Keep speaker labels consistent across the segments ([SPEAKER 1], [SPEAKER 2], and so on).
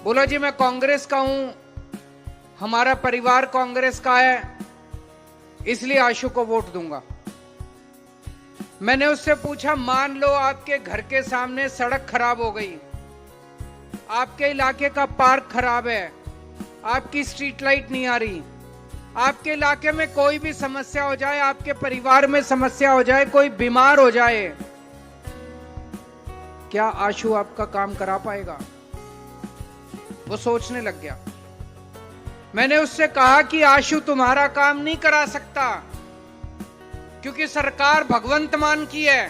[SPEAKER 1] बोला जी मैं कांग्रेस का हूं, हमारा परिवार कांग्रेस का है, इसलिए आशु को वोट दूंगा। मैंने उससे पूछा, मान लो आपके घर के सामने सड़क खराब हो गई, आपके इलाके का पार्क खराब है, आपकी स्ट्रीट लाइट नहीं आ रही, आपके इलाके में कोई भी समस्या हो जाए, आपके परिवार में समस्या हो जाए, कोई बीमार हो जाए, क्या आशु आपका काम करा पाएगा? वो सोचने लग गया। मैंने उससे कहा कि आशु तुम्हारा काम नहीं करा सकता, क्योंकि सरकार भगवंत मान की है।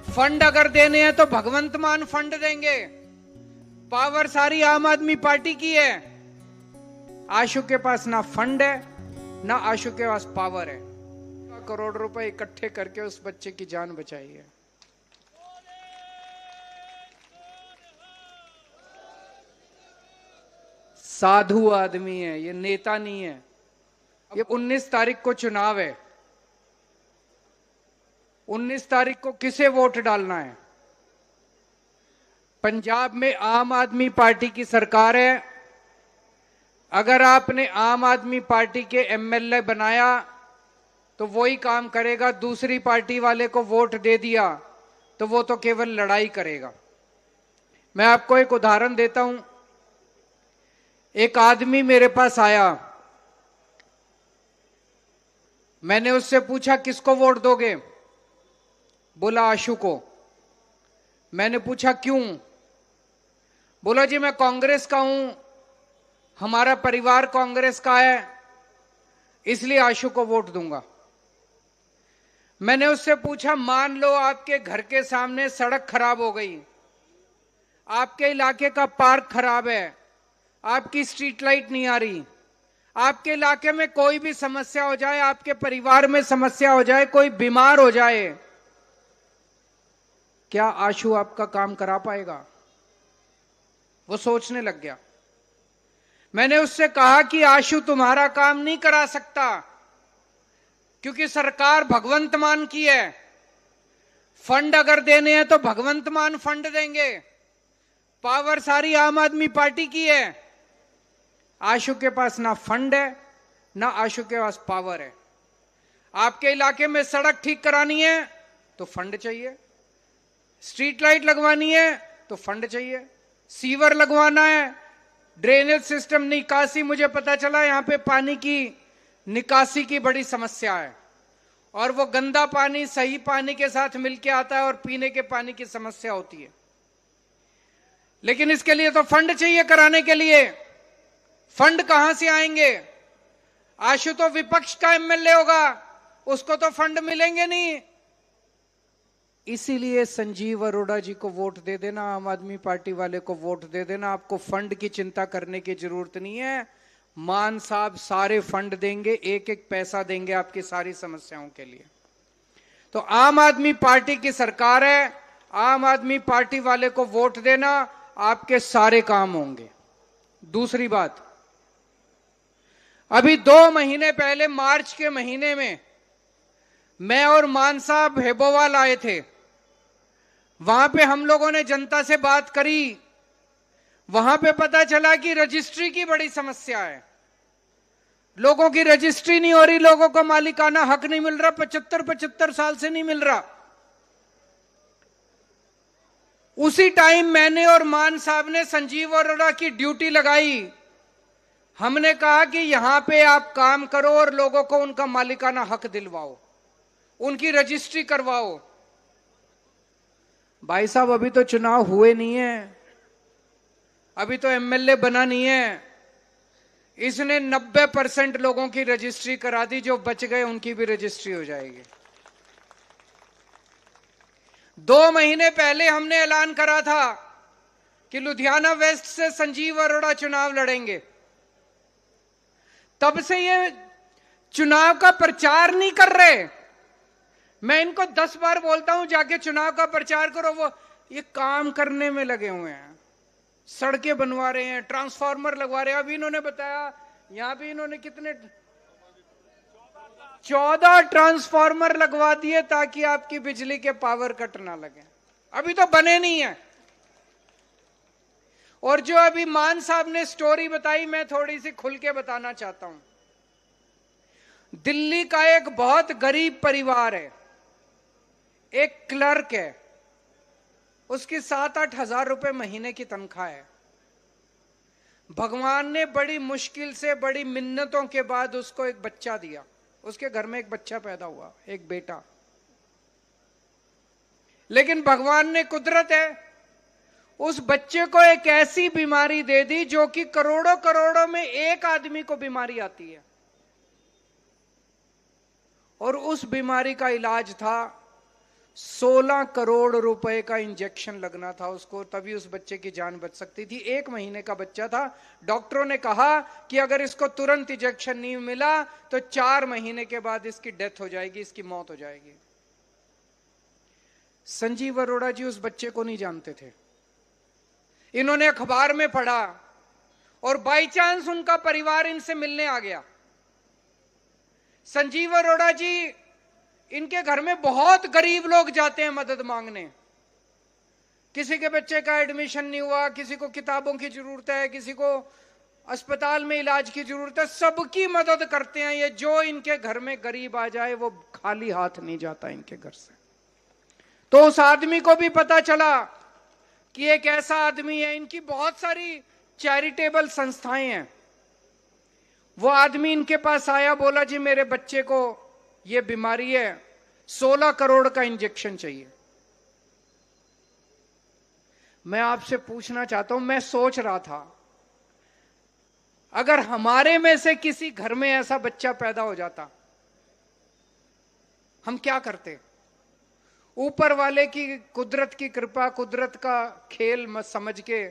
[SPEAKER 1] फंड अगर देने हैं तो भगवंत मान फंड देंगे। पावर सारी आम आदमी पार्टी की है। आशु के पास ना फंड है, ना आशु के पास पावर है। करोड़ रुपए इकट्ठे करके उस बच्चे की जान बचाई है। साधु आदमी है, ये नेता नहीं है। ये 19 तारीख को चुनाव है। 19 तारीख को किसे वोट डालना है? पंजाब में आम आदमी पार्टी की सरकार है। अगर आपने आम आदमी पार्टी के एमएलए बनाया तो वही काम करेगा। दूसरी पार्टी वाले को वोट दे दिया तो वो तो केवल लड़ाई करेगा। मैं आपको एक उदाहरण देता हूं। एक आदमी मेरे पास आया, मैंने उससे पूछा किसको वोट दोगे? बोला आशु को। मैंने पूछा क्यों? बोला जी मैं कांग्रेस का हूं, हमारा परिवार कांग्रेस का है, इसलिए आशु को वोट दूंगा। मैंने उससे पूछा, मान लो आपके घर के सामने सड़क खराब हो गई, आपके इलाके का पार्क खराब है, आपकी स्ट्रीट लाइट नहीं आ रही, आपके इलाके में कोई भी समस्या हो जाए, आपके परिवार में समस्या हो जाए, कोई बीमार हो जाए, क्या आशु आपका काम करा पाएगा? वो सोचने लग गया। मैंने उससे कहा कि आशु तुम्हारा काम नहीं करा सकता, क्योंकि सरकार भगवंत मान की है। फंड अगर देने हैं तो भगवंत मान फंड देंगे। पावर सारी आम आदमी पार्टी की है। आशु के पास ना फंड है, ना आशु के पास पावर है। आपके इलाके में सड़क ठीक करानी है तो फंड चाहिए, स्ट्रीट लाइट लगवानी है तो फंड चाहिए, सीवर लगवाना है, ड्रेनेज सिस्टम निकासी, मुझे पता चला यहां पे पानी की निकासी की बड़ी समस्या है और वो गंदा पानी सही पानी के साथ मिलके आता है और पीने के पानी की समस्या होती है। लेकिन इसके लिए तो फंड चाहिए कराने के लिए। फंड कहां से आएंगे? आशु तो विपक्ष का एमएलए होगा, उसको तो फंड मिलेंगे नहीं। इसीलिए संजीव अरोड़ा जी को वोट दे देना, आम आदमी पार्टी वाले को वोट दे देना। आपको फंड की चिंता करने की जरूरत नहीं है। मान साहब सारे फंड देंगे, एक एक पैसा देंगे आपकी सारी समस्याओं के लिए। तो आम आदमी पार्टी की सरकार है, आम आदमी पार्टी वाले को वोट देना, आपके सारे काम होंगे। दूसरी बात, अभी 2 महीने पहले मार्च के महीने में मैं और मान साहब हेबोवाल आए थे। वहां पे हम लोगों ने जनता से बात करी। वहां पे पता चला कि रजिस्ट्री की बड़ी समस्या है। लोगों की रजिस्ट्री नहीं हो रही, लोगों को मालिकाना हक नहीं मिल रहा, 75 साल से नहीं मिल रहा। उसी टाइम मैंने और मान साहब ने संजीव अरोड़ा की ड्यूटी लगाई। हमने कहा कि यहां पे आप काम करो और लोगों को उनका मालिकाना हक दिलवाओ, उनकी रजिस्ट्री करवाओ। भाई साहब अभी तो चुनाव हुए नहीं है, अभी तो एमएलए बना नहीं है। इसने 90% लोगों की रजिस्ट्री करा दी, जो बच गए उनकी भी रजिस्ट्री हो जाएगी। 2 महीने पहले हमने ऐलान करा था कि लुधियाना वेस्ट से संजीव अरोड़ा चुनाव लड़ेंगे। तब से ये चुनाव का प्रचार नहीं कर रहे। मैं इनको 10 बार बोलता हूं जाके चुनाव का प्रचार करो, वो ये काम करने में लगे हुए हैं। सड़कें बनवा रहे हैं, ट्रांसफार्मर लगवा रहे हैं। अभी इन्होंने बताया यहां भी इन्होंने कितने 14 ट्रांसफार्मर लगवा दिए ताकि आपकी बिजली के पावर कट ना लगे। अभी तो बने नहीं है। और जो अभी मान साहब ने स्टोरी बताई, मैं थोड़ी सी खुल के बताना चाहता हूं। दिल्ली का एक बहुत गरीब परिवार है, एक क्लर्क है, उसकी 7-8 हजार रुपए महीने की तनख्वाह है। भगवान ने बड़ी मुश्किल से, बड़ी मिन्नतों के बाद उसको एक बच्चा दिया। उसके घर में एक बच्चा पैदा हुआ, एक बेटा। लेकिन भगवान ने, कुदरत है, उस बच्चे को एक ऐसी बीमारी दे दी जो कि करोड़ों करोड़ों में एक आदमी को बीमारी आती है। और उस बीमारी का इलाज था 16 करोड़ रुपए का इंजेक्शन लगना था उसको, तभी उस बच्चे की जान बच सकती थी। 1 महीने का बच्चा था। डॉक्टरों ने कहा कि अगर इसको तुरंत इंजेक्शन नहीं मिला तो 4 महीने के बाद इसकी डेथ हो जाएगी, इसकी मौत हो जाएगी। संजीव अरोड़ा जी उस बच्चे को नहीं जानते थे। इन्होंने अखबार में पढ़ा और बाई चांस उनका परिवार इनसे मिलने आ गया। संजीव अरोड़ा जी, इनके घर में बहुत गरीब लोग जाते हैं मदद मांगने। किसी के बच्चे का एडमिशन नहीं हुआ, किसी को किताबों की जरूरत है, किसी को अस्पताल में इलाज की जरूरत है, सबकी मदद करते हैं ये। जो इनके घर में गरीब आ जाए वो खाली हाथ नहीं जाता इनके घर से। तो उस आदमी को भी पता चला कि एक ऐसा आदमी है, इनकी बहुत सारी चैरिटेबल संस्थाएं हैं। वो आदमी इनके पास आया, बोला जी मेरे बच्चे को ये बीमारी है, 16 करोड़ का इंजेक्शन चाहिए। मैं आपसे पूछना चाहता हूं, मैं सोच रहा था अगर हमारे में से किसी घर में ऐसा बच्चा पैदा हो जाता, हम क्या करते? ऊपर वाले की, कुदरत की कृपा, कुदरत का खेल मत समझ के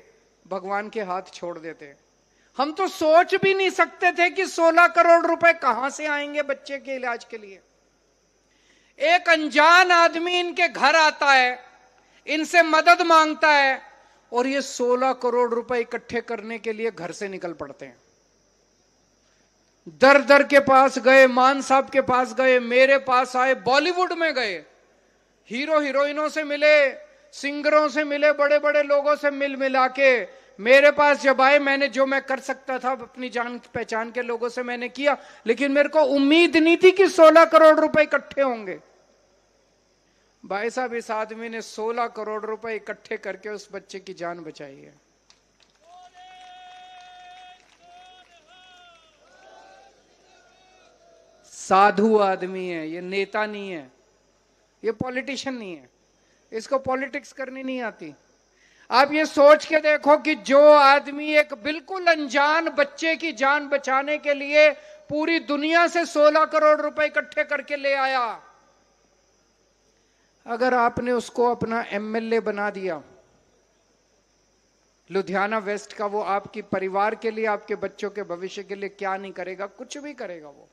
[SPEAKER 1] भगवान के हाथ छोड़ देते। हम तो सोच भी नहीं सकते थे कि 16 करोड़ रुपए कहां से आएंगे बच्चे के इलाज के लिए। एक अनजान आदमी इनके घर आता है, इनसे मदद मांगता है और ये 16 करोड़ रुपए इकट्ठे करने के लिए घर से निकल पड़ते हैं। दर दर के पास गए, मान साहब के पास गए, मेरे पास आए, बॉलीवुड में गए, हीरो हीरोइनों से मिले, सिंगरों से मिले, बड़े बड़े लोगों से मिल मिला के मेरे पास जब आए, मैंने जो मैं कर सकता था अपनी जान पहचान के लोगों से मैंने किया। लेकिन मेरे को उम्मीद नहीं थी कि 16 करोड़ रुपए इकट्ठे होंगे। भाई साहब, इस आदमी ने 16 करोड़ रुपए इकट्ठे करके उस बच्चे की जान बचाई है। साधु आदमी है ये, नेता नहीं है, ये पॉलिटिशियन नहीं है, इसको पॉलिटिक्स करनी नहीं आती। आप ये सोच के देखो कि जो आदमी एक बिल्कुल अनजान बच्चे की जान बचाने के लिए पूरी दुनिया से 16 करोड़ रुपए इकट्ठे करके ले आया, अगर आपने उसको अपना एमएलए बना दिया लुधियाना वेस्ट का, वो आपकी परिवार के लिए, आपके बच्चों के भविष्य के लिए क्या नहीं करेगा? कुछ भी करेगा वो।